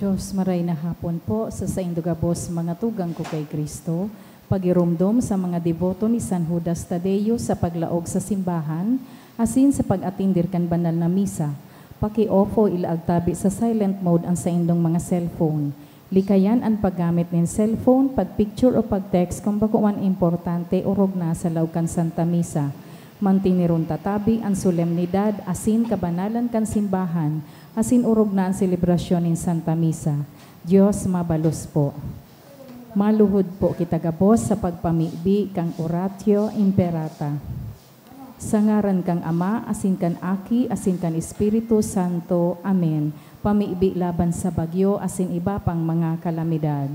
Diyos, maray na hapon po sa saindugabos mga tugang ko kay Kristo, pagirumdom sa mga deboto ni San Judas Tadeo sa paglaog sa simbahan, asin sa pag-atindir kan banal na misa. Paki-ofo ilaagtabi sa silent mode ang saindong mga cellphone. Likayan ang paggamit ng cellphone, pag-picture o pag-text kung bakuan importante o rogna sa laukan Santa Misa. Mantinirun tatabi ang solemnidad asin kabanalan kan simbahan, asin urog na ang selebrasyon ng Santa Misa. Diyos mabalos po. Maluhod po kita gabos sa pagpamibi kang Oratio Imperata. Sa ngaran kang Ama, asin kan Aki, asin kan Espiritu Santo. Amen. Pamibi laban sa bagyo, asin iba pang mga kalamidad.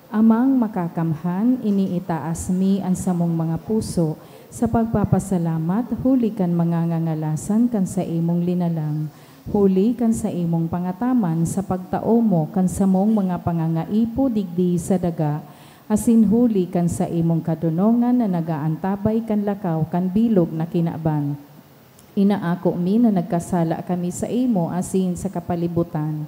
Amang makakamhan, iniitaas mi ang samong mga puso, sa pagpapasalamat, huli kan mga ngangalasan kan sa imong linalang. Huli kan sa imong pangataman sa pagtao mo kan sa mong mga pangangaipo digdi sa daga. Asin huli kan sa imong kadunongan na nagaantabay kan lakaw kan bilog na kinaban. Inaako mi na nagkasala kami sa imo asin sa kapalibutan.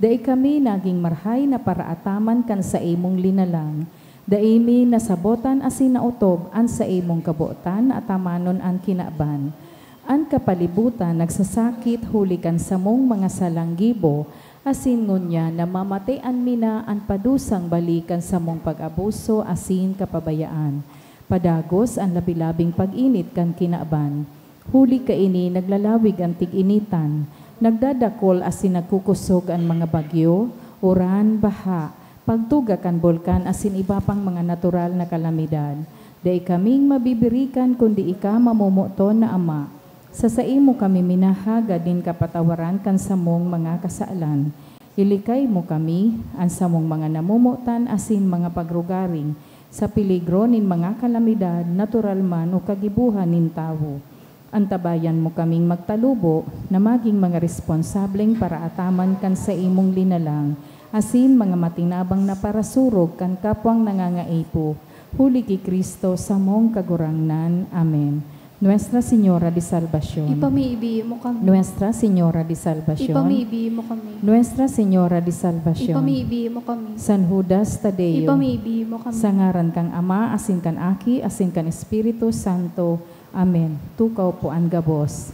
Dai kami naging marhay na paraataman kan sa imong linalang. Daimi nasabotan asin nautob an sa imong kabuotan at amanon an kinaban. An kapalibutan nagsasakit hulikan sa mong mga salanggibo, asin ngunya namamatayan mina an padusang balikan sa mong pag-abuso asin kapabayaan. Padagos ang labilabing pag-init kan kinaban. Huli kaini naglalawig ang tig-initan, nagdadakol asin nagkukusog ang mga bagyo, uran, baha, pagtuga kan bulkan asin iba pang mga natural na kalamidad. Dai kaming mabibirikan kundi ika mamumuton na Ama. Sa imo kami minahaga din kapatawaran kan samong mga kasaalan. Ilikay mo kami ang samong mga namumutan asin mga pagrugaring sa peligro nin mga kalamidad, natural man o kagibuhan nin tawo. Antabayan mo kaming magtalubo na maging mga responsableng para ataman kan sa imong linalang, asin mga matinabang na parasurog kan kapwang nangangaipo. Huli ki Kristo sa mong kagurangnan. Amen. Nuestra Señora de Salvación. Ipamiibi mo kami. Nuestra Señora de Salvación. Ipamiibi mo kami. Nuestra Señora de Salvación. Ipamiibi mo kami. San Judas Tadeo. Ipamiibi mo kami. Sa ngaran kang Ama, asin kan Aki, asin kan Espiritu Santo. Amen. Tukaw po ang gabos.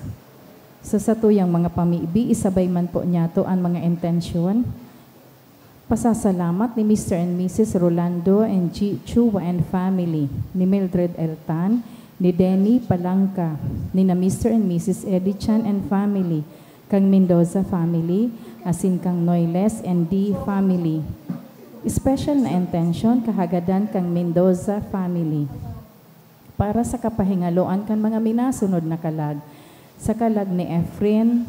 Sa satuyang mga pamiibi, isabay man po niya to ang mga intensyon. Pasasalamat ni Mr. and Mrs. Rolando and G. Chua and family, ni Mildred Eltan, ni Denny Palangka, ni na Mr. and Mrs. Eddie Chan and family, kang Mendoza family, asin kang Noiles and D family. Special na intention kahagadan kang Mendoza family. Para sa kapahingaloan kan mga minasunod na kalag, sa kalag ni Efren,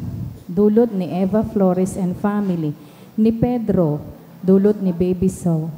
dulot ni Eva Flores and family, ni Pedro, dulot ni Baby So,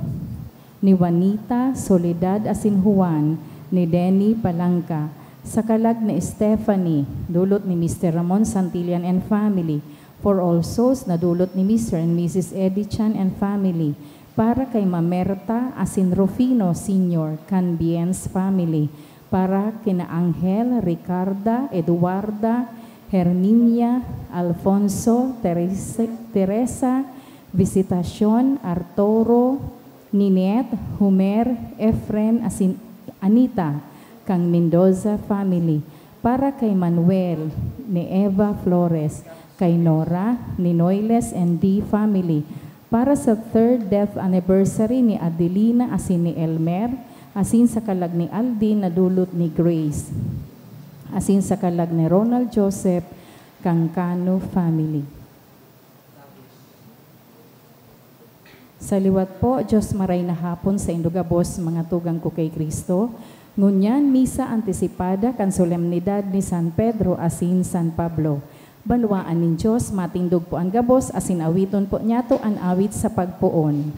ni Juanita, Soledad asin Juan, ni Denny Palangka, sa kalag ni Stephanie, dulot ni Mr. Ramon Santillan and family, for all souls na dulot ni Mr. and Mrs. Eddie Chan and family, para kay Mamerta asin Rufino Sr. Canbiens family, para kina Angel, Ricarda, Eduarda, Herminia, Alfonso, Teresa, Visitacion, Arturo, Ninette, Humer, Efren, asin Anita, kang Mendoza family, para kay Manuel, ni Eva Flores, kay Nora, ni Noiles and D family, para sa 3rd death anniversary ni Adelina asin ni Elmer, asin sa kalag ni Aldin na dulot ni Grace, asin sa kalag ni Ronald Joseph, kang Cano family. Sa liwat po, Diyos maray na hapon sa indugabos mga tugang ko kay Kristo. Ngunyan, misa antisipada kan solemnidad ni San Pedro asin San Pablo. Balwaan nin Diyos, matindog po ang gabos, asin awiton po niya to an awit sa pagpuon.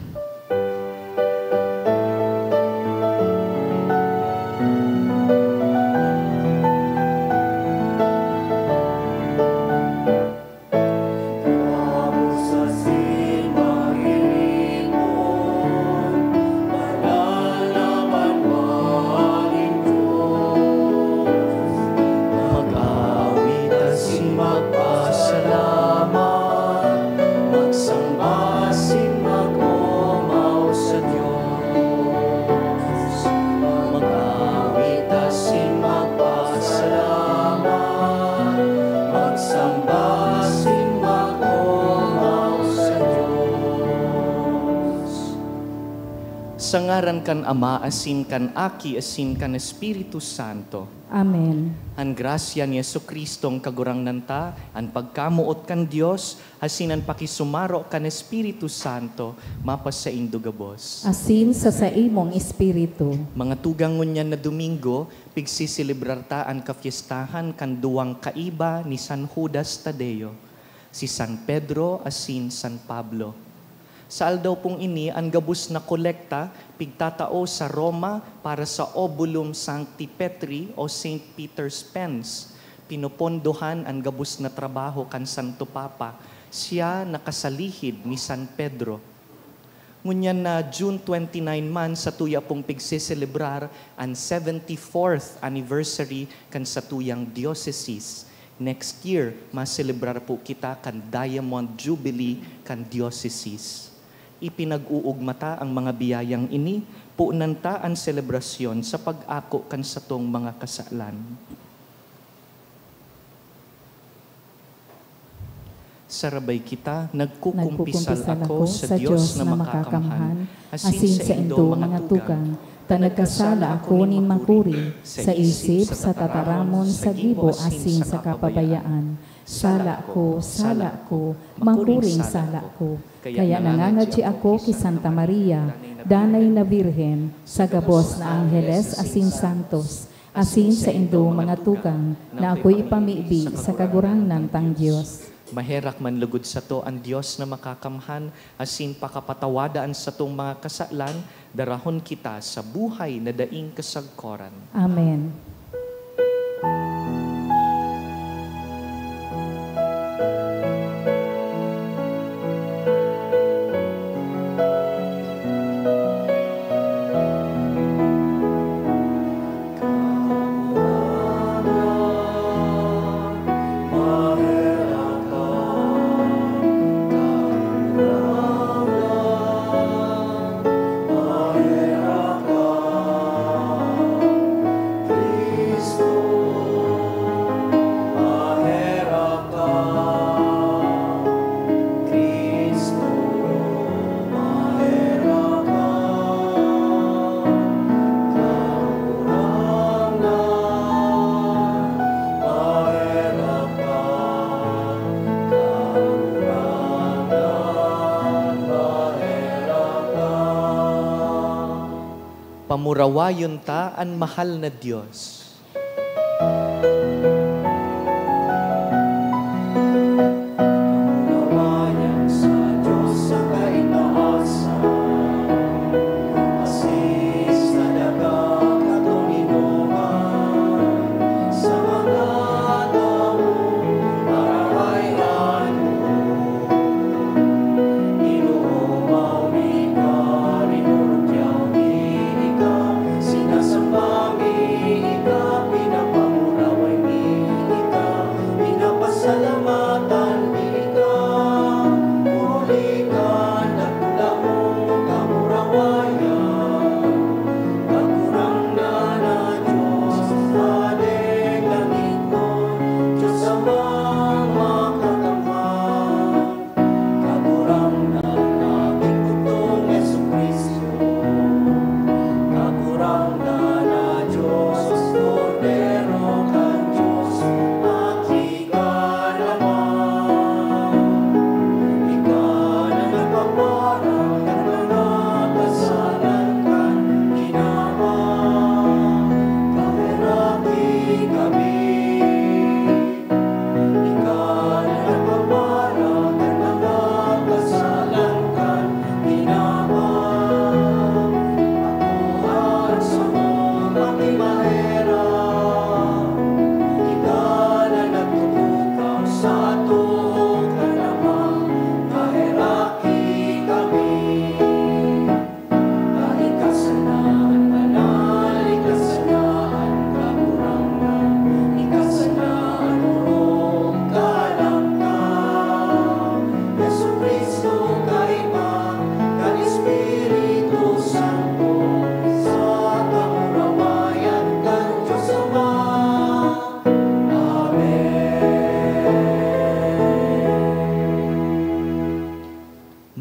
Sa ngaran kan Ama, asin kan Aki, asin kan Espiritu Santo. Amen. Ang grasya ni Jesucristo ang kagurang nanta, ang pagkamuot kan Dios, asin ang pakisumaro kan Espiritu Santo, mapas sa indugabos. Asin sa imong espiritu. Mga tugang ngunyan na Domingo, pigsisilibrar ta ang kafiestahan kan duwang kaiba ni San Judas Tadeo, si San Pedro asin San Pablo. Sa aldaw pong ini, ang gabus na kolekta, pigtatao sa Roma para sa Obulum Sancti Petri o St. Peter's Pence. Pinupondohan ang gabus na trabaho kan Santo Papa. Siya nakasalihid ni San Pedro. Ngunyan na June 29 man sa tuya pong pigsiselebrar ang 74th anniversary kan sa tuyang diocese. Next year, maselebrar po kita kan Diamond Jubilee kan diocese. Ipinag-uugmata ang mga biyayang ini, puunanta ang selebrasyon sa pag-ako kan satong mga kasalan. Sarabay kita, nagkukumpisal ako sa Diyos na makakamhan, asin sa indo mga tugang, tanagkasala ako nin makuri, sa isip, sa tataramon, sa gibo, asin sa kapabayaan. Sala ko, makuring sala ko. Kaya nangangadji ako ki Santa Maria, danay na Birhen, sa gabos na Angeles asin Santos, asin sa indo mga tugang, na ako'y ipamibi sa kagurangnan tang Diyos. Maherak man lugod sa to ang Diyos na makakamhan, asin pakapatawadaan sa tong mga kasalan, darahon kita sa buhay na daing kasagkoran. Amen. Pamurawayon ta ang mahal na Diyos. Sinasambami, ika pinapamura.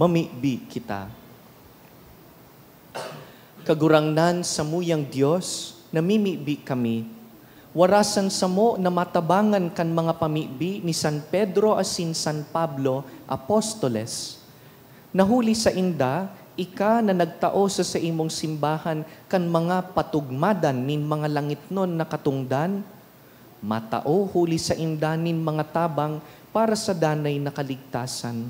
mamibi kita. Kagurangnan sa muyang Diyos, namimibi kami. Warasan sa mo na matabangan kan mga pamibi ni San Pedro asin San Pablo, apostoles. Nahuli sa inda, ika na nagtao sa imong simbahan kan mga patugmadan nin mga langitnon na katungdan, matao huli sa inda nin mga tabang para sa danay na kaligtasan.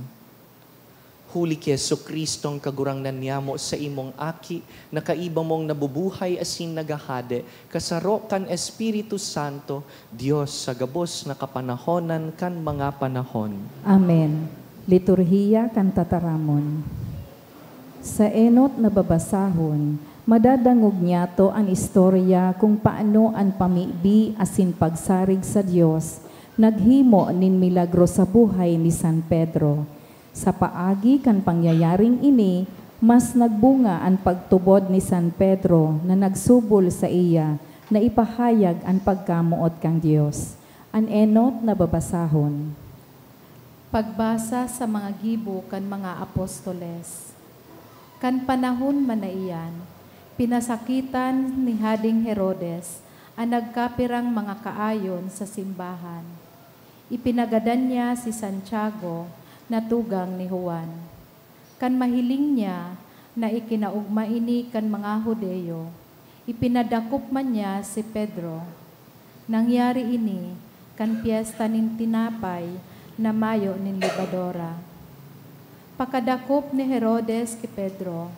Huli ki Jesucristong kagurangnan niyamo sa imong aki, na kaiba mong nabubuhay asin nagahade, kasaro kan Espiritu Santo, Diyos sa gabos na kapanahonan kan mga panahon. Amen. Liturhiya kan tataramon. Sa enot na babasahon, madadangog niya to ang istorya kung paano ang pamibi asin pagsarig sa Diyos naghimo nin milagro sa buhay ni San Pedro. Sa paagi kan pangyayaring ini, mas nagbunga ang pagtubod ni San Pedro na nagsubol sa iya na ipahayag ang pagkamuot kang Diyos. Ang enot na babasahon. Pagbasa sa mga gibo kan mga apostoles. Kan panahon man na iyan, pinasakitan ni Hading Herodes ang nagkapirang mga kaayon sa simbahan. Ipinagadan niya si Santiago na tugang ni Juan. Kan mahiling niya na ikinaugma ini kan mga Hudeyo, ipinadakop man niya si Pedro. Nangyari ini kan piyesta nin tinapay na Mayo nin Libadora. Pakadakop ni Herodes ki Pedro,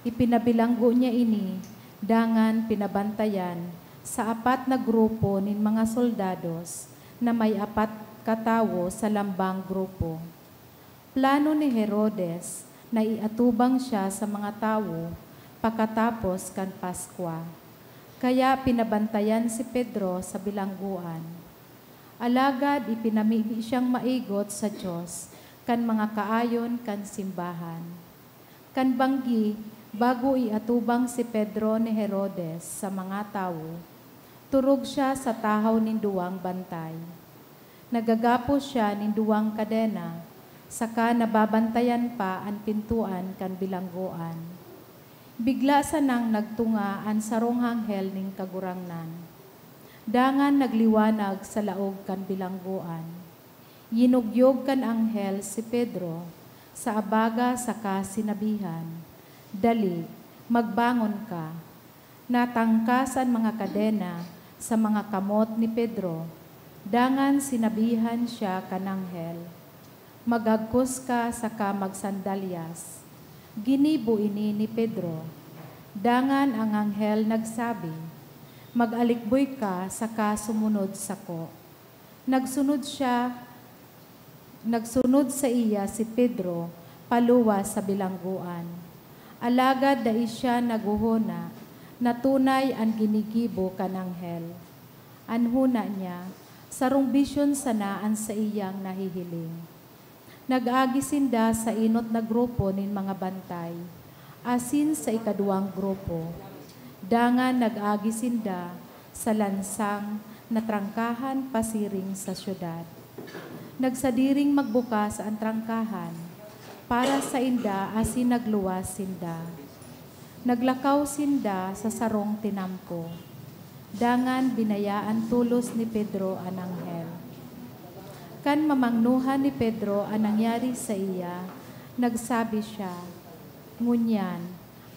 ipinabilanggo niya ini, dangan pinabantayan sa 4 na grupo nin mga soldados na may 4 katawo sa lambang grupo. Plano ni Herodes na iatubang siya sa mga tao pagkatapos kan Paskwa. Kaya pinabantayan si Pedro sa bilangguan. Alagad ipinamili siyang maigot sa Diyos kan mga kaayon kan simbahan. Kan banggi, bago iatubang si Pedro ni Herodes sa mga tao, turog siya sa tahaw nin duwang bantay. Nagagapos siya nin duwang kadena, saka nababantayan pa ang pintuan kan bilangguan. Bigla sa nang nagtunga ang sarong anghel ning kagurangnan. Dangan nagliwanag sa laog kan bilangguan. Yinugyog kan anghel si Pedro sa abaga saka sinabihan, "Dali, magbangon ka." Natangkas ang mga kadena sa mga kamot ni Pedro. Dangan sinabihan siya kan anghel, "Magagkos ka saka magsandalyas." Ginibo ini ni Pedro. Dangan ang anghel nagsabi, "Mag-alikboy ka saka sumunod sako." Nagsunod sa iya si Pedro paluwa sa bilangguan. Alagad dai siya naguhuna, na tunay ang ginigibo kan anghel. Anhuna niya, sarong bisyon sanaan sa iyang nahihiling. Nag-agisinda sa inot na grupo nin mga bantay, asin sa ikaduang grupo. Dangan nag-agisinda sa lansang na trangkahan pasiring sa syudad. Nagsadiring magbukas ang trangkahan para sa inda asin nagluwas sinda. Naglakaw sinda sa sarong tinampo. Dangan binayaan tulos ni Pedro ang anghel. Kan mamangnuhan ni Pedro ang nangyari sa iya, nagsabi siya, "Ngunyan,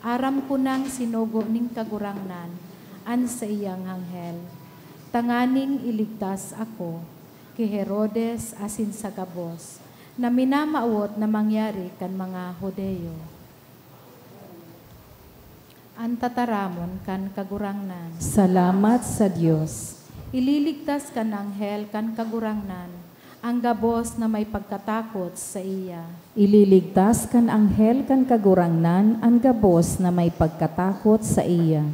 aram ko nang sinugo ning kagurangnan an sa iyang anghel. Tanganing iligtas ako kay Herodes asin sa gabos, na minamaot na mangyari kan mga Hudeyo." Ang tataramon kan kagurangnan. Salamat sa Diyos. Ililigtas kan anghel kan kagurangnan, ang gabos na may pagkatakot sa iya. Ililigtas kan anghel kan kagurangnan ang gabos na may pagkatakot sa iya.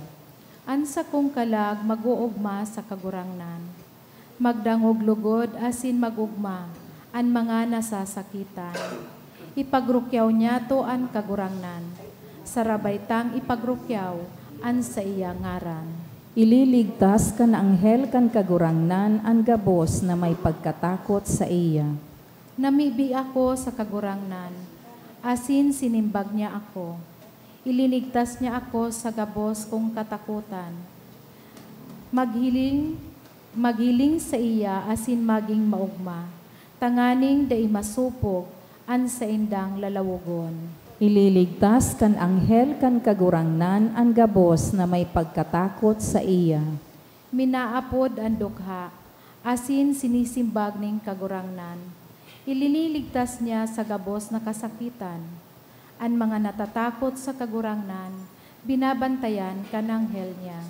Ansa kong kalag mag-uugma sa kagurangnan. Magdangog lugod asin magugma an mga nasasakitan. Ipagrukyaw niya to an kagurangnan. Sarabaytang ipagrukyaw an sa iya ngaran. Ililigtas kan anghel kan kagurangnan ang gabos na may pagkatakot sa iya. Namibi ako sa kagurangnan, asin sinimbag niya ako. Ilinigtas niya ako sa gabos kong katakutan. Maghiling sa iya asin maging maugma. Tanganing dai masupog, an sa indang lalawogon. Ililigtas kan anghel kan kagurangnan ang gabos na may pagkatakot sa iya. Minaapod ang dukha, asin sinisimbag ning kagurangnan. Iliniligtas niya sa gabos na kasakitan. Ang mga natatakot sa kagurangnan, binabantayan kan anghel niya.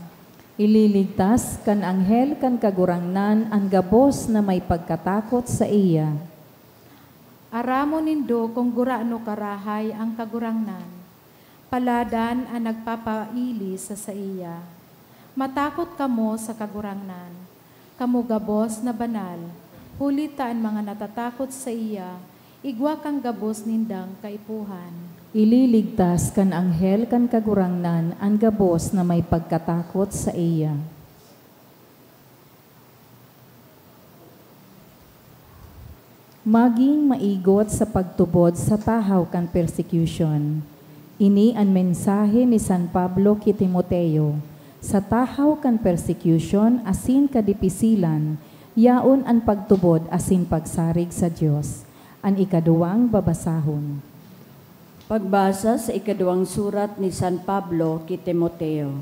Ililigtas kan anghel kan kagurangnan ang gabos na may pagkatakot sa iya. Aramo nindo kung gurano karahay ang kagurangnan. Paladan ang nagpapaili sa iya. Matakot kamo sa kagurangnan. Kamu gabos na banal. Hulita ang mga natatakot sa iya. Igwa kang gabos nindang kaipuhan. Ililigtas kan anghel kan kagurangnan ang gabos na may pagkatakot sa iya. Maging maigot sa pagtubod sa tahaw kan persecution. Ini ang mensahe ni San Pablo kay Timoteo. Sa tahaw kan persecution asin kadipisilan, yaon ang pagtubod asin pagsarig sa Dios. Ang ikaduwang babasahon. Pagbasa sa ikaduwang surat ni San Pablo kay Timoteo.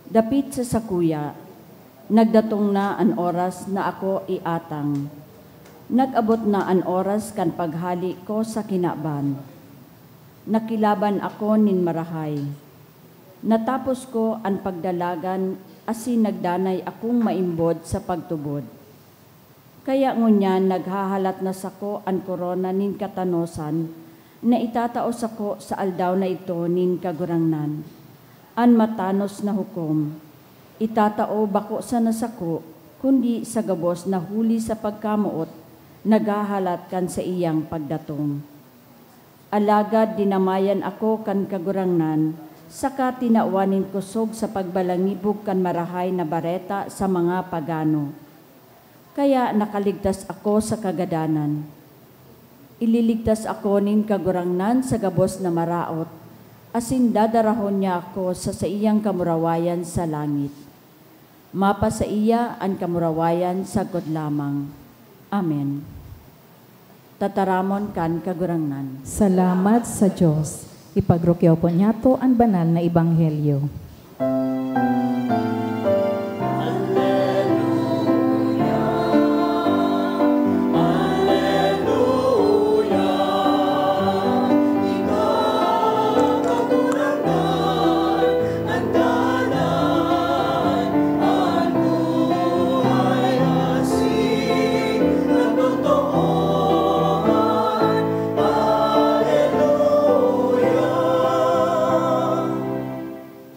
Dapit sa sakuya, nagdatong na ang oras na ako iatang. Nag-abot na ang oras kan paghali ko sa kinaban. Nakilaban ako nin marahay. Natapos ko ang pagdalagan asin nagdanay akong maimbod sa pagtubod. Kaya ngunyan naghahalat na sako ang korona nin katanosan na itataos ako sa aldaw na ito nin kagurangnan. An matanos na hukom, itatao bako sa nasako, kundi sa gabos na huli sa pagkamuot, naghahalat kan sa iyang pagdatong. Alagad dinamayan ako kan kagurangnan, saka tinawanin kusog sa pagbalangibog kan marahay na bareta sa mga pagano. Kaya nakaligtas ako sa kagadanan. Ililigtas ako nin kagurangnan sa gabos na maraot, asin dadarahon niya ako sa iyang kamurawayan sa langit. Mapa sa iya ang kamurawayan sagod lamang. Amen. Tataramon kan kagurangnan. Salamat sa Diyos. Ipagrokyaw po niya to ang banal na ebanghelyo.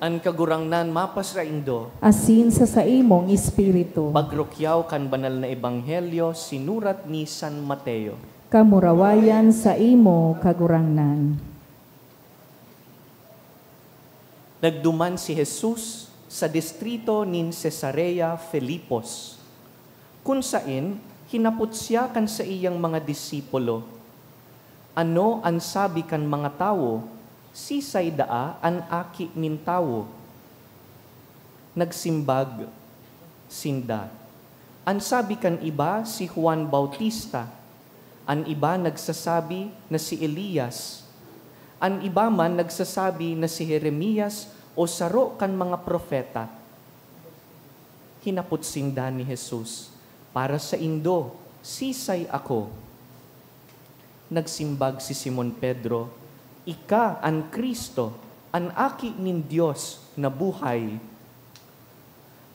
An kagurangnan mapas ra indo, Asin sa imong espiritu. pagrokyaw kan banal na ebanghelyo sinurat ni San Mateo. Kamurawayan sa imo kagurangnan. Nagduman si Jesus sa distrito nin Cesarea Filipos. Kung sain, hinapot siya kan sa iyang mga disipulo. Ano ang sabi kan mga tao? Sisay daa an aki nin tawo. Nagsimbag, sinda. An sabi kan iba si Juan Bautista. An iba nagsasabi na si Elias. An iba man nagsasabi na si Jeremias o saro kan mga propeta. Hinapot sinda ni Jesus, para sa indo, sisay ako. Nagsimbag si Simon Pedro, ika ang Kristo, ang aki nin Diyos na buhay.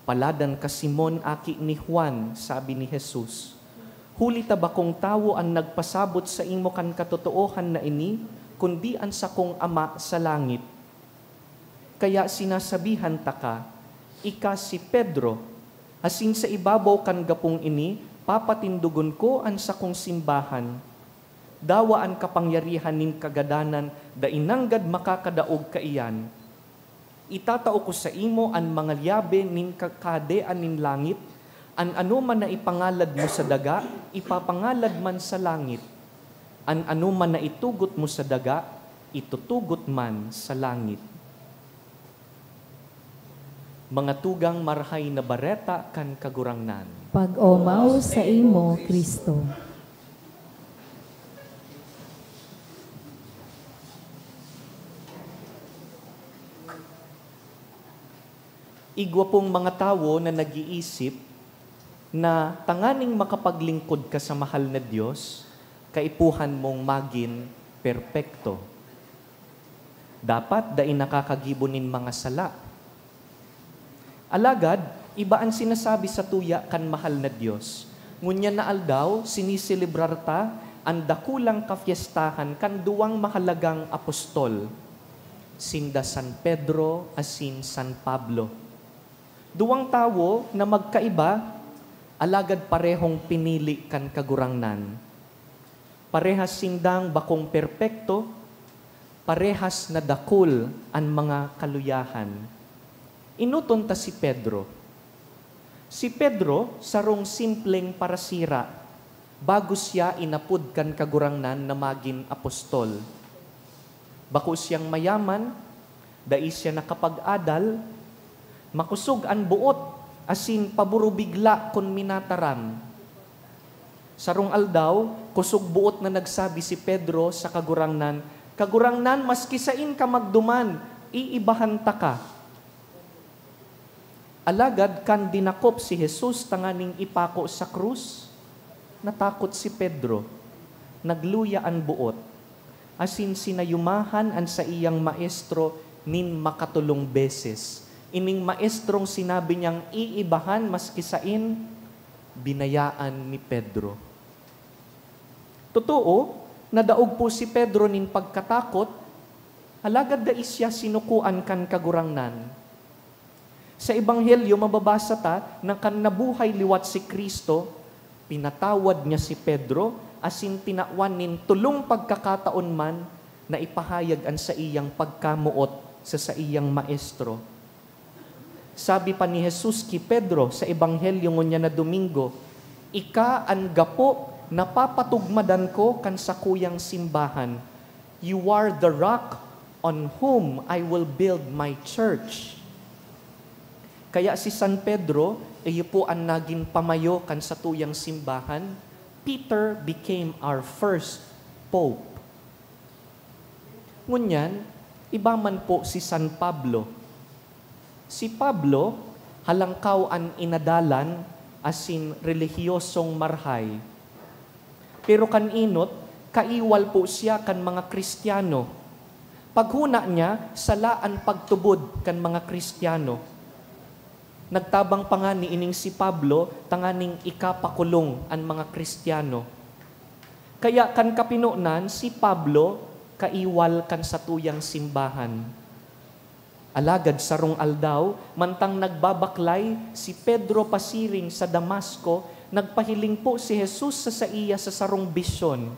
Paladan ka Simon, aki ni Juan, sabi ni Jesus. Huli tabakong tawo ang nagpasabot sa imo kan katotoohan na ini, kundi ang sakong ama sa langit. Kaya sinasabihan ta ka, ika si Pedro, asin sa ibabaw kan gapong ini, papatindugon ko ang sakong simbahan. Dawa ang kapangyarihan nin kagadanan, da inanggad makakadaog kaiyan. Itatao ko sa imo ang mga liyabe nin kakadean nin langit, an ano man na ipangalad mo sa daga, ipapangalad man sa langit. Ano man na itugot mo sa daga, itutugot man sa langit. Mga tugang marhay na bareta kan kagurangnan. Pag-omaw sa imo, Kristo. Igwa pong mga tao na nag-iisip na tanganing makapaglingkod ka sa mahal na Diyos, kaipuhan mong maging perpekto. Dapat dai nakakagibonin mga sala. Alagad, iba ang sinasabi sa tuya kan mahal na Diyos. Ngunya na aldaw, sinisilibrar ta ang dakulang kafiestahan kan duwang mahalagang apostol, sinda San Pedro asin San Pablo. Duwang tawo na magkaiba, alagad parehong pinili kan kagurangnan. Parehas sindang bakong perpekto, parehas na dakul ang mga kaluyahan. Inuton ta si Pedro. Si Pedro, sarong simpleng parasira, bago siya inapud kan kagurangnan na maging apostol. Bako siyang mayaman, dai siya nakapag-adal, makusog ang buot, asin paburo bigla kun minataram. Sarong aldaw, kusog buot na nagsabi si Pedro sa kagurangnan, "Kagurangnan, maski sain ka magduman, iibahan ta ka." Alagad kan dinakop si Jesus tanganing ipako sa krus, natakot si Pedro, nagluya ang buot, asin sinayumahan ang sa iyang maestro nin makatulong beses. Ining maestrong sinabi niyang iibahan maski sain, binayaan ni Pedro. Totoo, nadaog po si Pedro nin pagkatakot, alagad da isya sinukuan kan kagurangnan. Sa Ebanghelyo, mababasa ta na kan nabuhay liwat si Kristo, pinatawad niya si Pedro, asin tinakwan nin tulong pagkakataon man na ipahayag ang sa iyang pagkamuot sa iyang maestro. Sabi pa ni Jesus ki Pedro sa Ebanghelyo ngunya na Domingo, "Ika ang gapo napapatugmadan ko kan sa kuyang simbahan. You are the rock on whom I will build my church." Kaya si San Pedro, iyo po ang naging pamayo kan sa tuyang simbahan. Peter became our first pope. Ngunyan, iba man po si San Pablo. Si Pablo, halangkaw ang inadalan asin relihiyosong marhay. Pero kaninot, kaiwal po siya kan mga Kristiyano. Paghuna niya, sala ang pagtubod kan mga Kristiyano. Nagtabang pa nga ni ining si Pablo, tanganing ikapakulong ang mga Kristiyano. Kaya kan kapinunan, si Pablo, kaiwal kan sa tuyang simbahan. Alagad sarong aldaw, mantang nagbabaklay, si Pedro pasiring sa Damasco, nagpahiling po si Jesus sa iya sa sarong bisyon.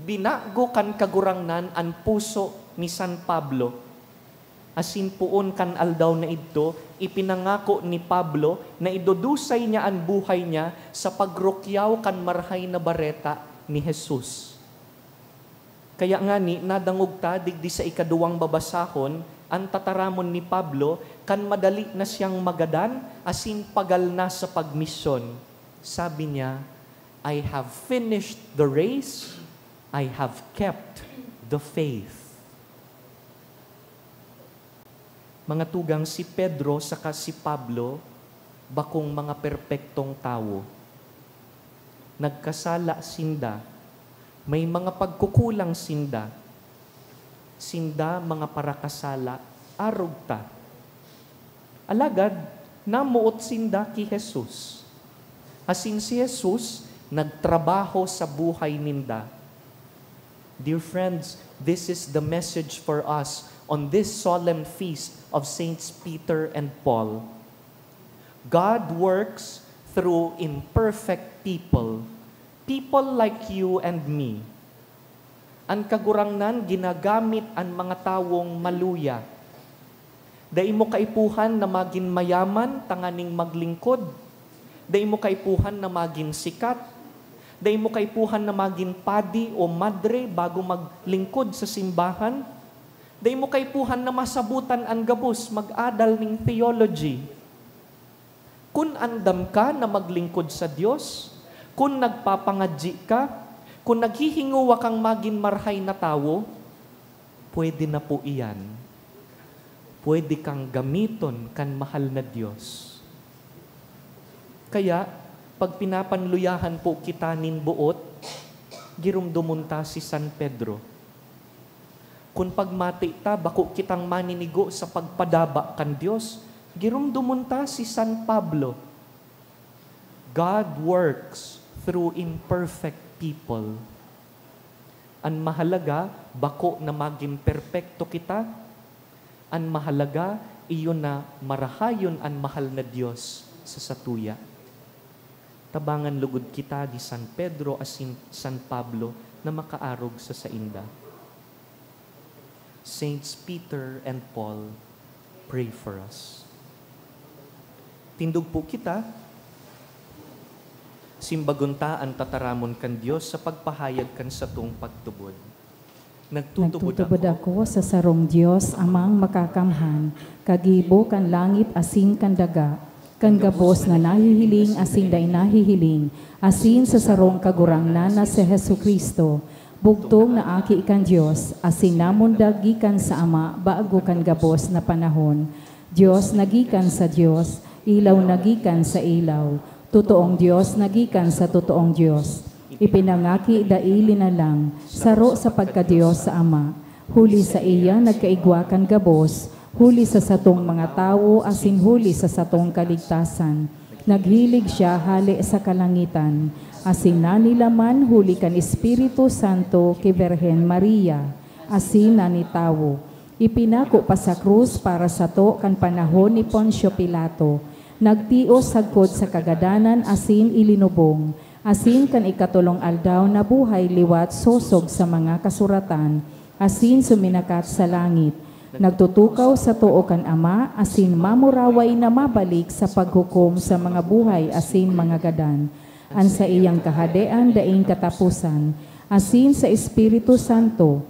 Binago kan kagurangnan ang puso ni San Pablo. Asin puon kan aldaw na ito, ipinangako ni Pablo na idudusay niya ang buhay niya sa pagrukyaw kan marhay na bareta ni Jesus. Kaya nga ni, nadangog ta, digdi sa ikaduwang babasahon, ang tataramon ni Pablo, kan madali na siyang magadan, asin pagal na sa pagmisyon. Sabi niya, "I have finished the race, I have kept the faith." Mga tugang si Pedro saka si Pablo, bakong mga perpektong tao. Nagkasala sinda, may mga pagkukulang sinda. Sinda mga parakasala, arog ta. Alagad, namuot sinda ki Jesus. Asin si Jesus, nagtrabaho sa buhay ninda. Dear friends, this is the message for us on this solemn feast of Saints Peter and Paul. God works through imperfect people, people like you and me. Ang kagurangnan, ginagamit ang mga tawong maluya. Dai mo kaipuhan na maging mayaman, tanganing maglingkod. Dai mo kaipuhan na maging sikat. Day mo kay puhan na maging padi o madre bago maglingkod sa simbahan. Day mo kay puhan na masabutan ang gabos, mag-adal ng theology. Kung andam ka na maglingkod sa Diyos, kung nagpapangadji ka, kung naghihinguwa kang maging marhay na tao, pwede na po iyan. Pwede kang gamiton kan mahal na Diyos. Kaya, pag pinapanluyahan po kita nin buot, girumdumunta si San Pedro. Kung pagmati ta, bako kitang maninigo sa pagpadaba kan Diyos, girumdumunta si San Pablo. God works through imperfect people. Ang mahalaga, bako na maging perpekto kita. Ang mahalaga, iyon na marahayon ang mahal na Diyos sa satuya. Tabangan lugod kita di San Pedro asin San Pablo na makaarog sa sainda. Saints Peter and Paul, pray for us. Tindog po kita, simbagunta ang tataramon kan Diyos sa pagpahayag kan sa tong pagtubod. Nagtutubod ako sa sarong Diyos amang makakamhan, kagibo kan langit asin kan daga, kan gabos na nahihiling asin day nahihiling, asin sa sarong kagurangnan na si Hesu Kristo, bugtong na aki ikan Diyos, asin namon dagikan sa Ama, bago kan gabos na panahon. Diyos nagikan sa Diyos, ilaw nagikan sa ilaw, totoong Diyos nagikan sa totoong Diyos. Ipinangaki daili na lang, saro sa pagka-Diyos sa Ama, huli sa iya nagkaigwa kan gabos, huli sa satong mga tao, asin huli sa satong kaligtasan. Naghilig siya hali sa kalangitan, asin nanilaman huli kan Espiritu Santo kay Birhen Maria, asin nanitawo. Ipinako pa sa krus para sa to kan panahon ni Poncio Pilato. Nagtios sagkod sa kagadanan asin ilinubong, asin kan ikatulong aldaw na buhay liwat sosog sa mga kasuratan, asin suminakat sa langit. Nagtutukaw sa tuo kan Ama, asin mamuraway na mabalik sa paghukom sa mga buhay asin mga gadan. An sa iyang kahadean daing katapusan, asin sa Espiritu Santo,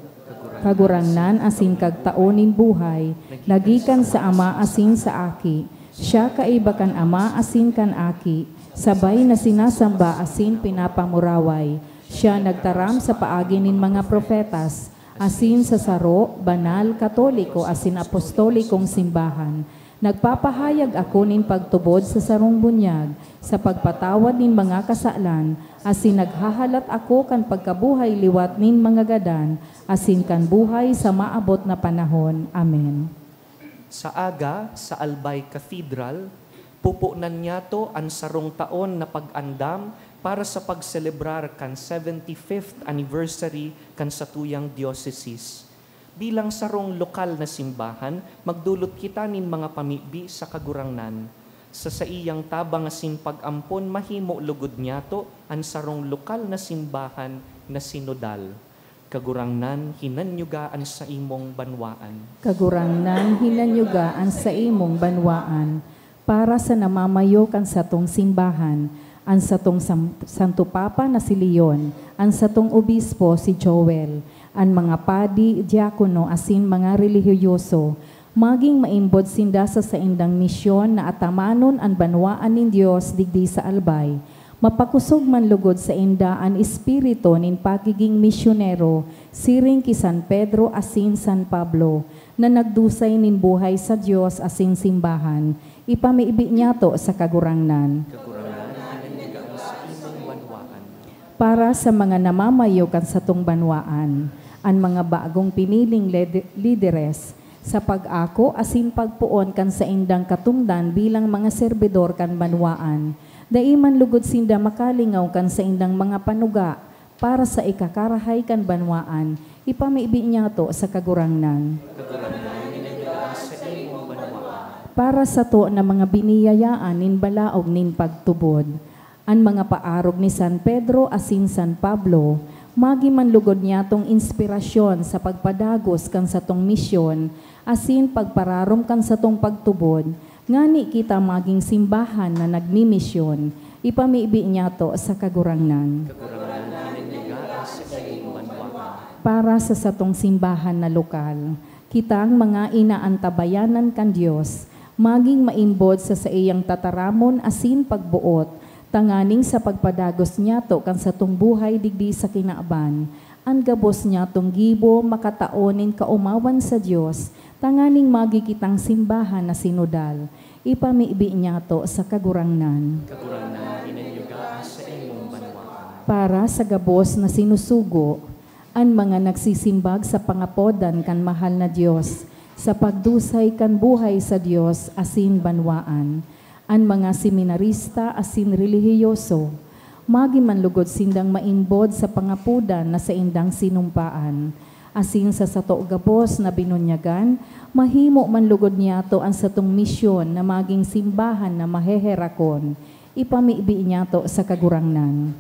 kagurangnan asin kagtaonin buhay, nagikan sa Ama asin sa aki. Siya kaiba kan Ama asin kan aki, sabay na sinasamba asin pinapamuraway. Siya nagtaram sa paagi nin mga profetas, asin sa saro, banal, katoliko, asin apostolikong simbahan. Nagpapahayag ako nin pagtubod sa sarong bunyag, sa pagpatawad nin mga kasalan, asin naghahalat ako kan pagkabuhay liwat nin mga gadan, asin kan buhay sa maabot na panahon. Amen. Sa aga, sa Albay Cathedral, pupunan niya to ang sarong taon na pag-andam para sa pagselebrar kan 75th anniversary kan satuyang diocese. Bilang sarong lokal na simbahan, magdulot kita nin mga pamibi sa kagurangnan. Sa iyang tabang asin pag-ampon, mahimo lugod niya to ang sarong lokal na simbahan na sinodal. Kagurangnan, hinanyugaan sa imong banwaan. Kagurangnan, hinanyugaan sa imong banwaan, para sa namamayo kan satong simbahan, ang satong Santo Papa na si Leon, ang satong obispo si Joel, ang mga padi, diakono, asin mga relihiyoso, maging maimbod sinda sa saindang misyon na atamanon ang banwaan nin Dios digdi sa albay. Mapakusog man lugod sa inda ang espiritu nin pagiging misyonero, siring ki San Pedro asin San Pablo, na nagdusay nin buhay sa Dios asin simbahan. Ipamiibi niya to sa kagurangnan. Para sa mga namamayo kan satong banwaan, ang mga bagong piniling lideres, sa pag-ako asin pagpuon kan sa indang katungdan bilang mga serbidor kan banwaan, daiman lugod sinda makalingaw kan sa indang mga panuga, para sa ikakarahay kan banwaan, ipamiibi niya to sa kagurangnan. Para sa to na mga biniyayaan nin balaog nin pagtubod, ang mga paarog ni San Pedro asin San Pablo, magi man lugod niya tong inspirasyon sa pagpadagos kan sa tong misyon, asin pagpararom kan sa tong pagtubod, ngani kita maging simbahan na nagmimisyon, ipamiibi niya to sa kagurangnan. para sa satong simbahan na lokal. Kitang mga inaantabayanan kan Dios, maging maimbod sa iyang tataramon asin pagbuot, tanganing sa pagpadagos niya to kan satong buhay digdi sa kinaaban. Ang gabos niya tong gibo makataonin kaumawan sa Dios, tanganing magikitang simbahan na sinodal. Ipamiibi niya to sa kagurangnan. Kagurangnan, inanyugaan sa imong banwaan. Para sa gabos na sinusugo, ang mga nagsisimbag sa pangapodan kan mahal na Dios, sa pagdusay kan buhay sa Dios asin banwaan. Ang mga seminarista asin relihiyoso, magimanlugod sindang maimbod sa pangapudan na sa indang sinumpaan. Asin sa sato gabos na binunyagan, mahimo manlugod niya to ang satong misyon na maging simbahan na maheherakon. Ipamiibi niya to sa kagurangnan.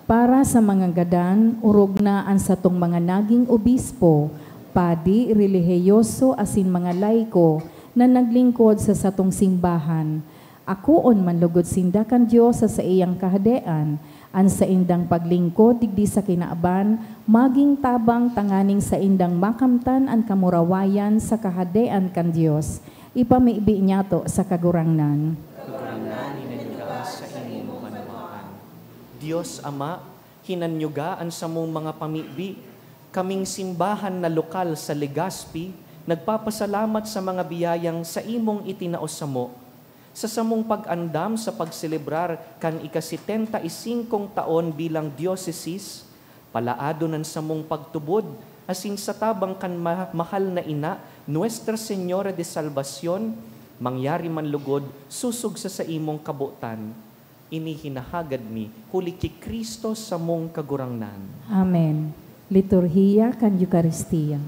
Para sa mga gadan, urog na ang satong mga naging obispo, padi, relihiyoso, asin mga laiko na naglingkod sa satong simbahan. Akoon manlugod sinda kan Dios sa iyang kahadean, an sa indang paglingkod digdi sa kinaaban, maging tabang tanganing sa indang makamtan ang kamurawayan sa kahadean kan Dios. Ipamiibi niya to sa kagurangnan. Kagurangnan, hinanyugaan sa imong banwaan. Diyos Ama, hinanyugaan sa mong mga pamibi, kaming simbahan na lokal sa Legazpi, nagpapasalamat sa mga biyayang sa imong itinaos sa mo. Sa samong pag-andam sa pagselebrar kan ika-75 taon bilang diocese, palaado nan samong pagtubod, asin sa tabang kan mahal na ina, Nuestra Señora de Salvacion, mangyari man lugod, susug sa imong kabutan. Inihinahagad mi, huli ki Kristo sa mong kagurangnan. Amen. Liturhiya kan Eucharistia.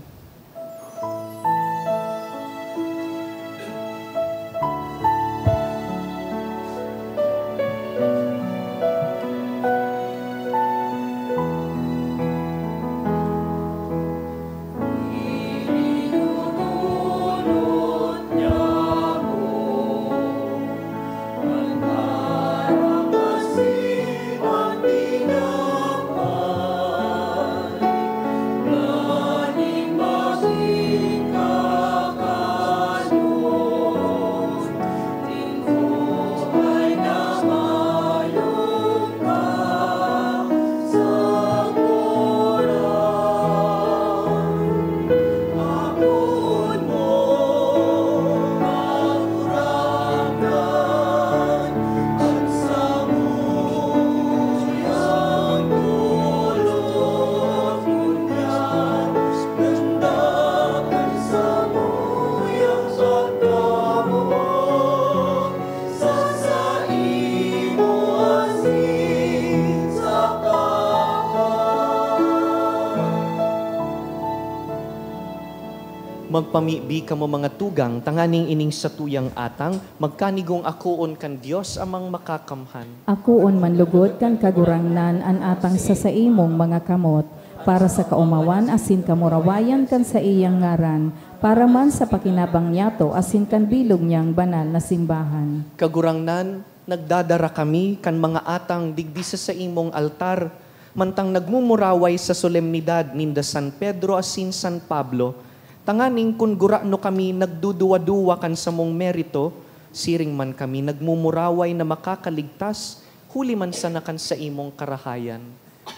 Magpamibi ka mo mga tugang, tanganing ining sa tuyang atang, magkanigong akoon kan Dios amang makakamhan. Akoon manlugod kan kagurangnan an atang sa imong mga kamot, para sa kaumawan asin kamurawayan kan sa iyang ngaran, para man sa pakinabang niyato asin kan bilog niyang banal na simbahan. Kagurangnan, nagdadara kami kan mga atang digdi sa imong altar, mantang nagmumuraway sa solemnidad ninda San Pedro asin San Pablo, tanganing kun gurano kami nagduduwa-duwa kan sa mong merito, siring man kami nagmumuraway na makakaligtas, huli man sanakan sa imong karahayan.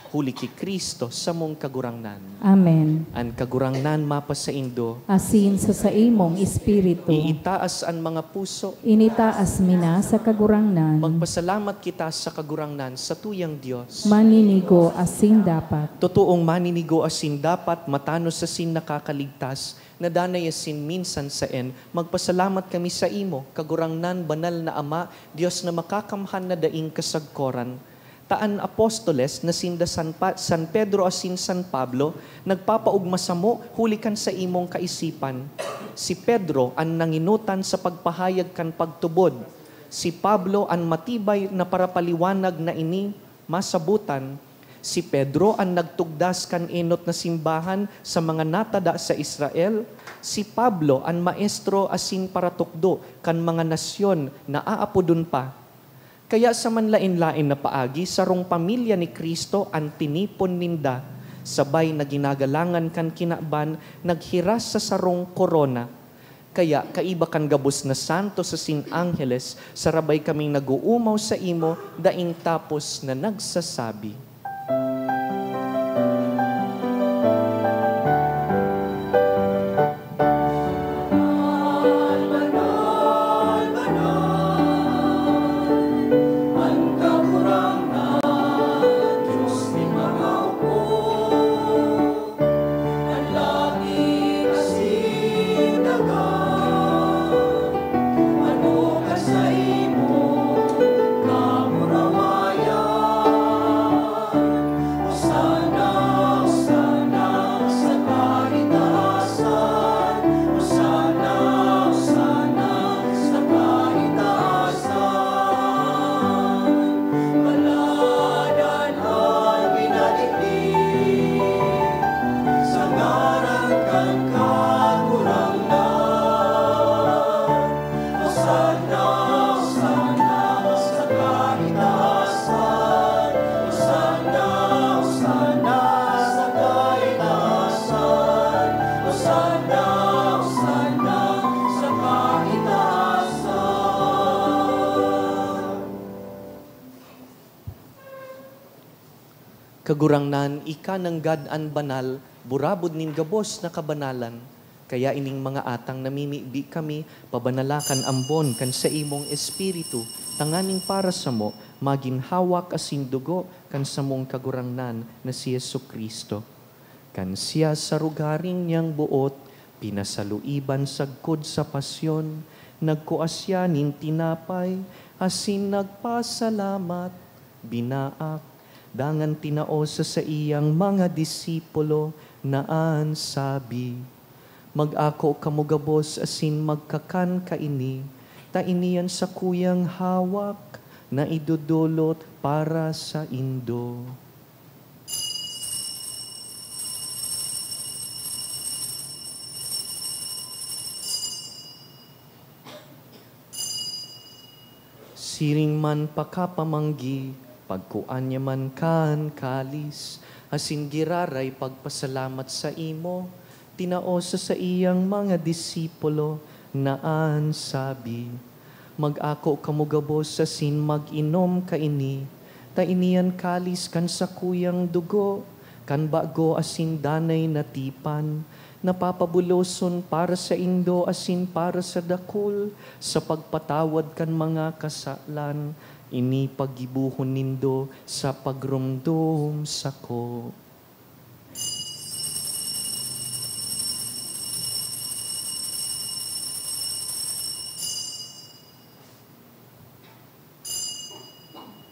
Huli ki Kristo sa mong kagurangnan. Amen. An kagurangnan mapa sa Indo, Asin sa imong espiritu, iitaas an mga puso, initaas mina sa kagurangnan, magpasalamat kita sa kagurangnan sa tuyang Diyos. maninigo asin dapat. Totoong maninigo asin dapat, matano sa sin nakakaligtas, nadanay asin minsan sa magpasalamat kami sa imo, kagurangnan banal na Ama, Diyos na makakamhan na daing kasagkoran. Taan apostoles na sinda San Pedro asin San Pablo, nagpapaugma sa mo, hulikan sa imong kaisipan. Si Pedro ang nanginutan sa pagpahayag kan pagtubod. Si Pablo ang matibay na parapaliwanag na ini, masabutan. Si Pedro ang nagtugdas kan enot na simbahan sa mga natada sa Israel. Si Pablo ang maestro asin paratukdo kan mga nasyon na aapodon pa. Kaya sa manlain-lain na paagi, sarong pamilya ni Kristo ang tinipon ninda, sabay na ginagalangan kan kinaban, naghiras sa sarong korona. Kaya kaiba kan gabos na santo sa sin Angeles, sarabay kaming naguumaw sa imo, daing tapos na nagsasabi. Kagurangnan, ika ng gadan banal, burabod nin gabos na kabanalan. Kaya ining mga atang namimibi kami, pabanalakan ambon kan sa imong espiritu, tanganing para sa mo, maginhawak asin dugo kan sa mong kagurangnan na si Yesu Kristo. Kan siya sa rugaring niyang buot, pinasaluiban sagkod sa pasyon, nagkuasya nin tinapay, asin nagpasalamat, binaak, dangan tinao sa iyang mga disipulo na ansabi, mag-ako kamugabos asin magkakan kaini, ta iniyan sa kuyang hawak na idudulot para sa indo. Siring man pakapamanggi, pagkuan niya man kan kalis, asin giraray pagpasalamat sa imo, tinao sa iyang mga disipulo na ansabi, mag-ako kamugabos asin mag-inom kaini, ta iniyan kalis kan sa kuyang dugo, kan bago asin danay na tipan, napapabuloson para sa indo asin para sa dakul, sa pagpatawad kan mga kasalan, ini pagibuhon nindo sa pagrumdum sako.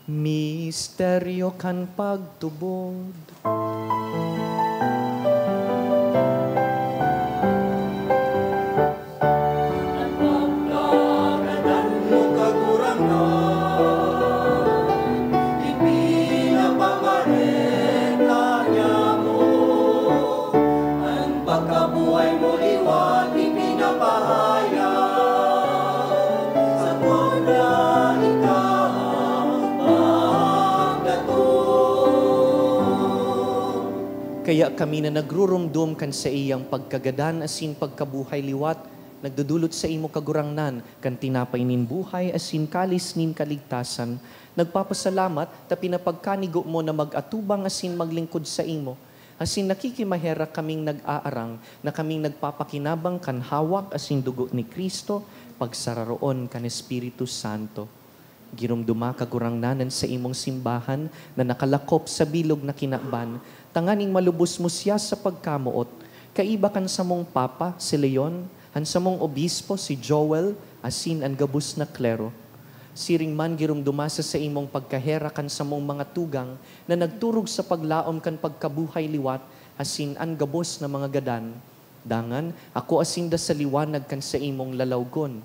Misteryo kan pagtubod. Kaya kami na nagrurumdum kan sa iyang pagkagadan asin pagkabuhay liwat, nagdudulot sa imo kagurangnan, kan tinapay nin buhay asin kalis nin kaligtasan, nagpapasalamat ta pinapagkanigo mo na mag-atubang asin maglingkod sa imo, asin nakikimahera kaming nag-aarang na kaming nagpapakinabang kan hawak asin dugo ni Kristo, pagsararoon kan Espiritu Santo. Girumduma kagurangnanan sa imong simbahan na nakalakop sa bilog na kinaban, tanganing malubos mo siya sa pagkamuot, kaiba kan sa mong Papa, si Leon, han sa mong Obispo, si Joel, asin ang gabus na klero. Siring man girumduma sa imong pagkahera kan sa mong mga tugang, na nagturog sa paglaom kan pagkabuhay liwat, asin ang gabos na mga gadan. Dangan, ako asin da sa liwanag kan sa imong lalawgon.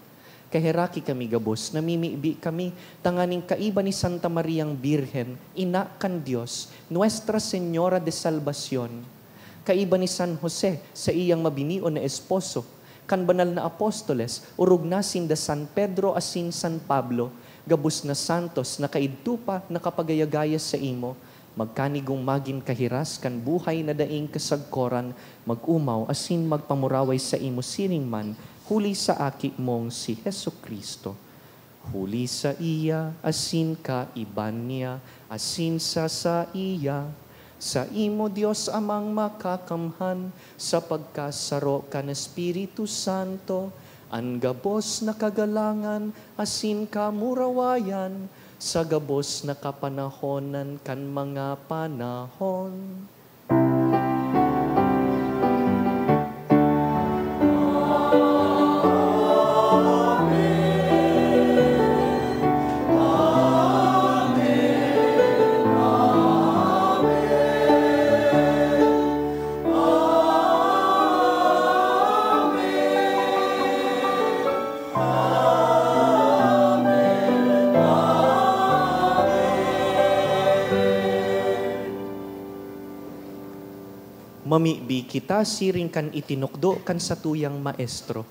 Kaheraki kami gabos, namimibi kami, tanganing kaiba ni Santa Mariang Birhen, ina kan Diyos, Nuestra Señora de Salvacion. Kaiba ni San Jose sa iyang mabinio na esposo, kan banal na apostoles, urog nasin da San Pedro asin San Pablo, gabus na santos, nakaidto pa, nakapagayagaya sa imo, magkanigong magin kahiras, kan buhay na daing kasagkoran, mag-umaw, asin magpamuraway sa imo siring man, huli sa aki mong si Hesu Kristo. Huli sa iya, asin ka iban niya, asin sa iya, sa imo Dios amang makakamhan, sa pagkasaro ka ng Espiritu Santo, ang gabos na kagalangan, asin ka murawayan, sa gabos na kapanahonan kan mga panahon. Mamibi kita siring kan itinukdo kan satuyang maestro.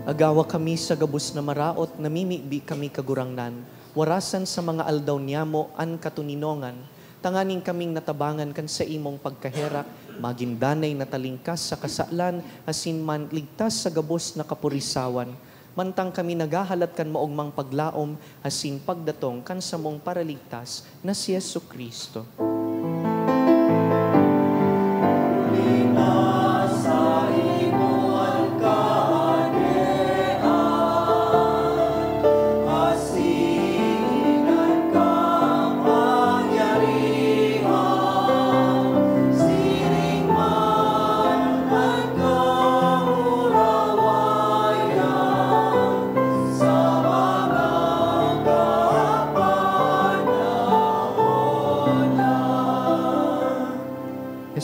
Agawa kami sa gabus na maraot, namimibi kami kagurangnan, warasan sa mga aldaw niyamo an katuninongan, tanganing kaming natabangan kan sa imong pagkaherak, magindanay na talingkas sa kasalan, asin man ligtas sa gabos na kapurisawan, mantang kami nagahalat kan maugmang paglaom, asin pagdatong kan sa mong paraligtas na si Yesu Kristo.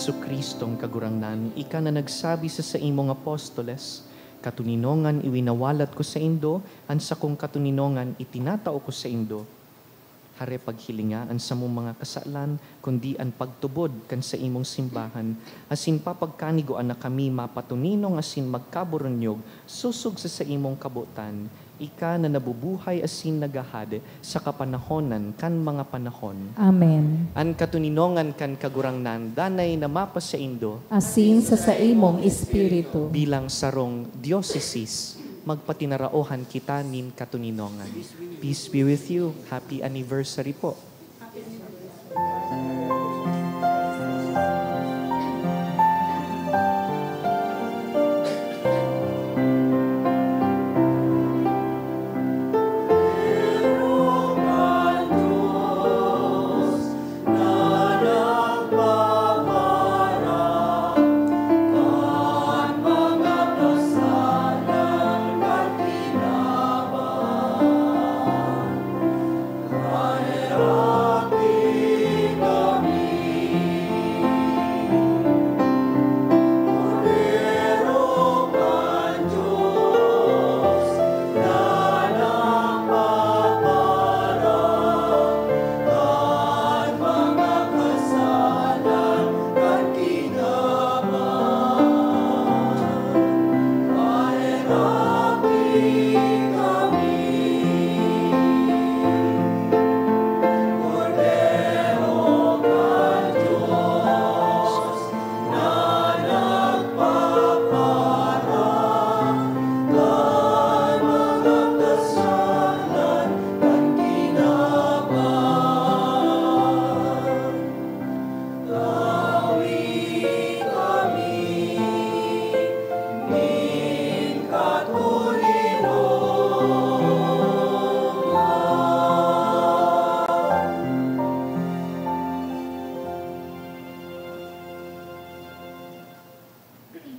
Kristong kagurangnan, ika na nagsabi sa imong apostoles, katuninongan iwinawalat ko sa indo, an sa kong katuninongan itinatao ko sa indo. Hare paghilinga an sa mong mga kasalan, kundi an pagtubod kan sa imong simbahan, asin papagkanigoan na kami mapatuninong asin magkaburonyog, susog sa imong kabutan, ika na nabubuhay asin nagahade sa kapanahonan kan mga panahon. Amen. An katuninongan kan kagurangnan, danay na mapa sa indo, Asin sa imong espiritu. bilang sarong diocesis, magpatinaraohan kita nin katuninongan. Peace be with you. Happy anniversary po.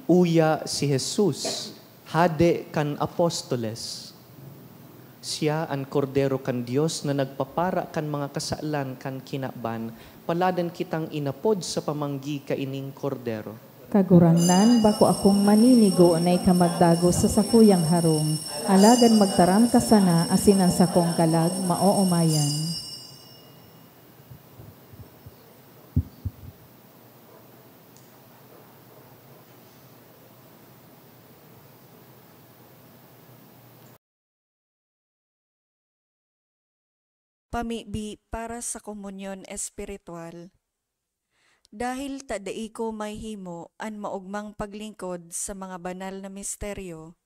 Uya si Jesus, hade kan apostoles. Siya ang kordero kan Dios na nagpapara kan mga kasalan kan kinaban, paladan kitang inapod sa pamanggi kaining kordero. Kagurangnan, bako akong maninigo na ikamagdago sa sakuyang harong, alagan magtaram ka sana asin ang sakong kalag maoomayan. Pamibi para sa komunyon espiritual. Dahil tadai ko may himo an maugmang paglingkod sa mga banal na misteryo,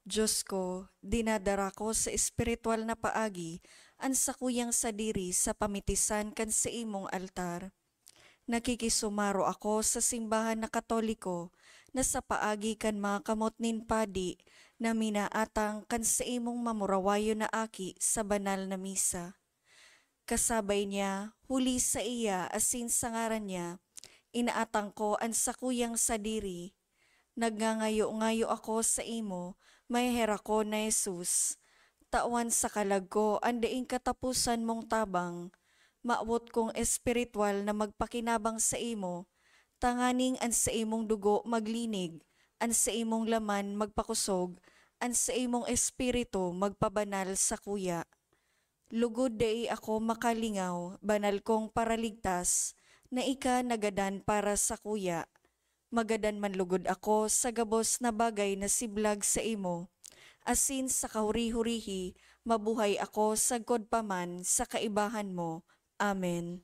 Diyos ko, dinadara ko sa espiritual na paagi an sakuyang sadiri sa pamitisan kan sa imong altar. Nakikisumaro ako sa simbahan na Katoliko na sa paagi kan mga kamotnin padi na minaatang kan sa imong mamurawayo na aki sa banal na misa. Kasabay niya, huli sa iya asin sa ngaran niya, inaatang ko ang sakuyang sadiri. Nagngangayo-ngayo ako sa imo, may hera ko na Jesus. Tawan sa kalag ko, ang daing katapusan mong tabang. Maawot kong espiritual na magpakinabang sa imo, tanganing ang sa imong dugo maglinig, ang sa imong laman magpakusog, ang sa imong espiritu magpabanal sa kuya. Lugod dai ako makalingaw, banal kong paraligtas, na ika nagadan para sa kuya. Magadan man lugod ako sa gabos na bagay na siblag sa imo. Asin sa kahuri-hurihi, mabuhay ako sa godpaman sa kaibahan mo. Amen.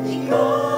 Ikaw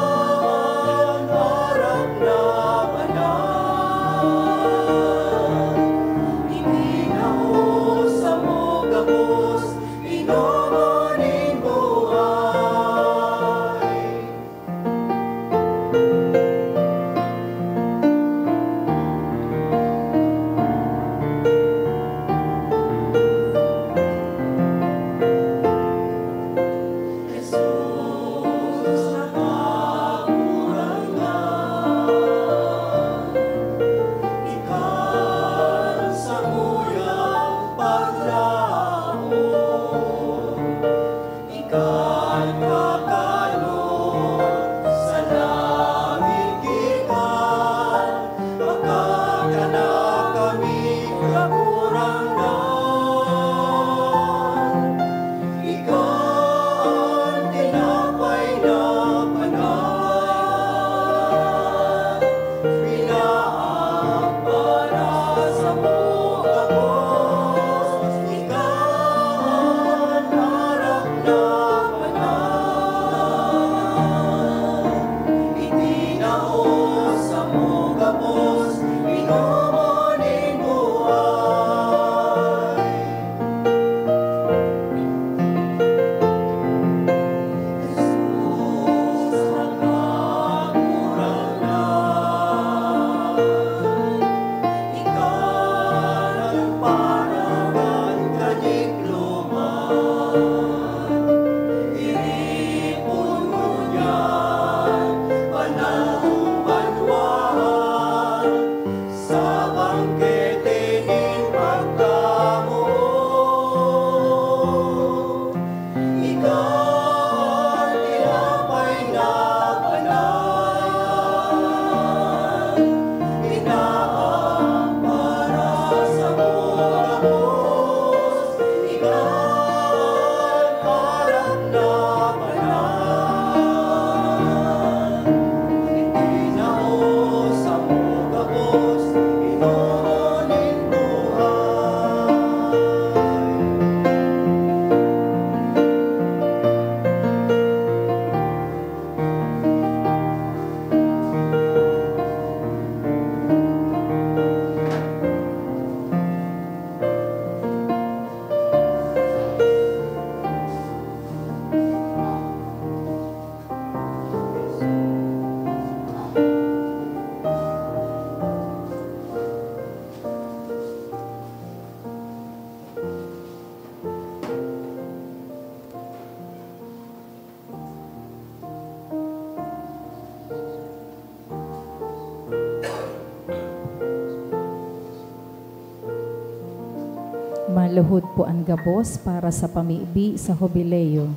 Maluhod po ang gabos para sa pamibi sa Jubileo.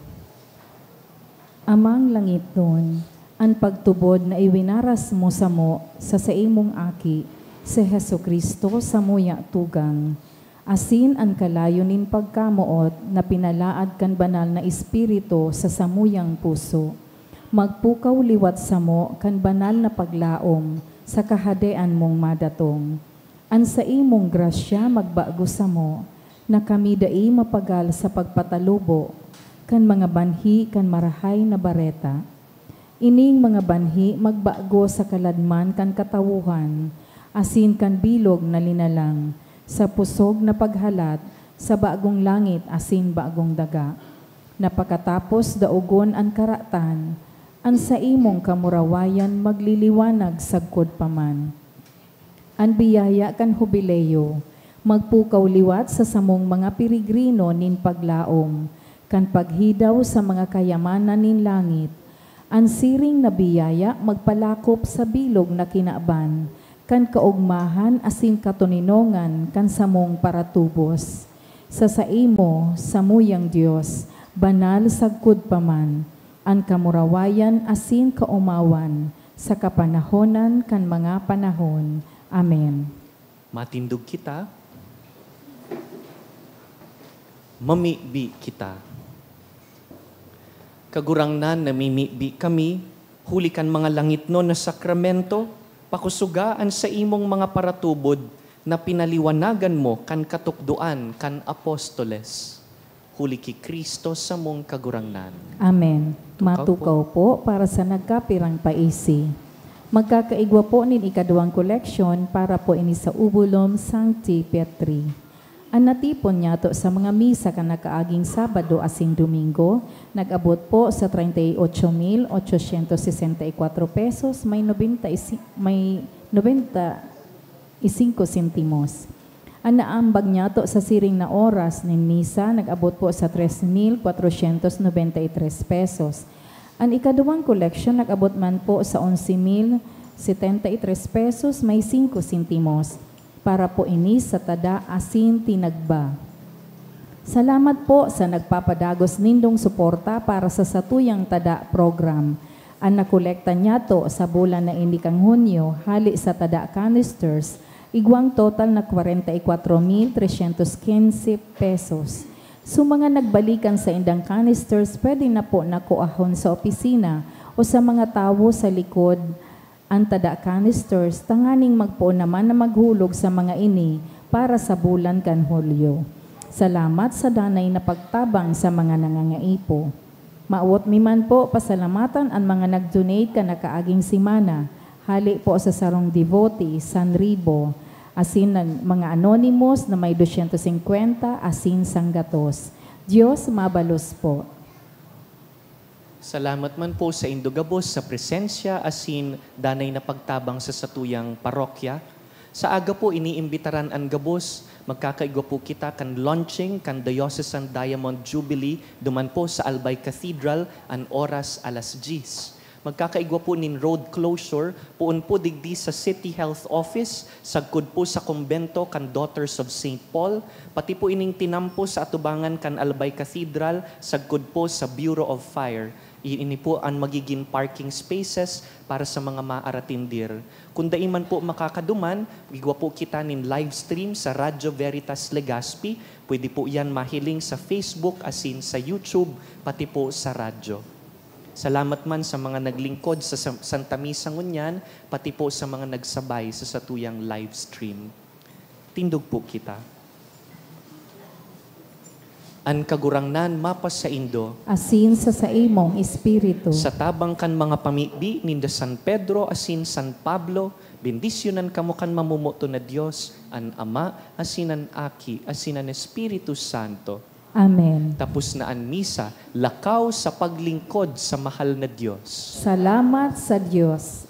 Amang langit nun, ang pagtubod na iwinaras mo sa imong aki, si Hesu Kristo sa muya tugang. Asin ang kalayonin pagkamuot na pinalaad kan banal na espiritu sa samuyang puso. Magpukaw liwat samo kan banal na paglaom sa kahadean mong madatong. An sa imong grasya magbago samo, na kami dai mapagal sa pagpatalubo, kan mga banhi kan marahay na bareta. Ining mga banhi magbago sa kaladman kan katawuhan, asin kan bilog na linalang, sa pusog na paghalat, sa bagong langit asin bagong daga. Napakatapos daugon ang karatan, an sa imong kamurawayan magliliwanag sagkod paman. An biyaya kan Jubileo, magpukaw liwat sa samong mga pirigrino nin paglaom, kan paghidaw sa mga kayamanan nin langit. Ang siring na biyaya magpalakop sa bilog na kinaaban, kan kaugmahan asin katuninongan kan samong paratubos. Sa saimo, samuyang Dios, banal sagkod paman, ang kamurawayan asin kaumawan, sa kapanahonan kan mga panahon. Amen. Matindog kita, mamibi kita. Kagurangnan na mimibi kami, hulikan mga langit no na sakramento, pakusugaan sa imong mga paratubod na pinaliwanagan mo kan katukduan kan apostoles. Huli ki Kristo sa mong kagurangnan. Amen. Matukaw po para sa nagkapirang paisi. Magkakaigwa po nin ikaduang koleksyon para po ini sa Ubulom Sancti Petri. Ang natipon niya to sa mga misa kan nakaaging Sabado asing Domingo, nag-abot po sa 38,864 pesos, may 95 sentimos. Ang naambag niya to sa siring na oras ng misa, nag-abot po sa 3,493 pesos. Ang ikaduwang koleksyon, nag-abot man po sa 11,073 pesos, may 5 sentimos. Para po ini sa tada asin tinagba. Salamat po sa nagpapadagos nindong suporta para sa satuyang tada program. Ang nakolekta niya to sa bulan na ini kang Hunyo, hali sa tada canisters, igwang total na 44,315 pesos. So mga nagbalikan sa indang canisters, pwede na po nakuahon sa opisina o sa mga tawo sa likod ang tada canisters, tanganing magpo naman na maghulog sa mga ini para sa bulan kan Hulyo. Salamat sa danay na pagtabang sa mga nangangaipo. Maawot miman po pasalamatan ang mga nag-donate ka nakaaging simana. Hali po sa sarong devotee, Sanribo, asin ng mga anonymous na may 250, asin sanggatos. Diyos mabalos po. Salamat man po sa Indogabos sa presensya asin danay na pagtabang sa satuyang parokya. Sa aga po iniimbitaran ang gabos, magkakaigwa po kita kan launching kan Diocesan Diamond Jubilee duman po sa Albay Cathedral an oras alas 10. Magkakaigwa po nin road closure, puon po digdi sa City Health Office, sagkod po sa kumbento kan Daughters of St. Paul, pati po ining tinampo sa atubangan kan Albay Cathedral, sagkod po sa Bureau of Fire. Ini po ang magiging parking spaces para sa mga maaratindir. Kung daiman po makakaduman, igwa po kita nin live stream sa Radyo Veritas Legazpi. Pwede po yan mahiling sa Facebook asin sa YouTube, pati po sa radyo. Salamat man sa mga naglingkod sa Santa Misa ngunyan, pati po sa mga nagsabay sa satuyang live stream. Tindog po kita. An kagurangnan mapas sa Indo, Asin sa imong espiritu. sa tabang kan mga pamibi ninda San Pedro asin San Pablo, bendisyonan kamo kan mamumuto na Dios, an Ama asin an Aki asin an Espiritu Santo. Amen. Tapos na an misa, lakaw sa paglingkod sa mahal na Diyos. Salamat sa Diyos.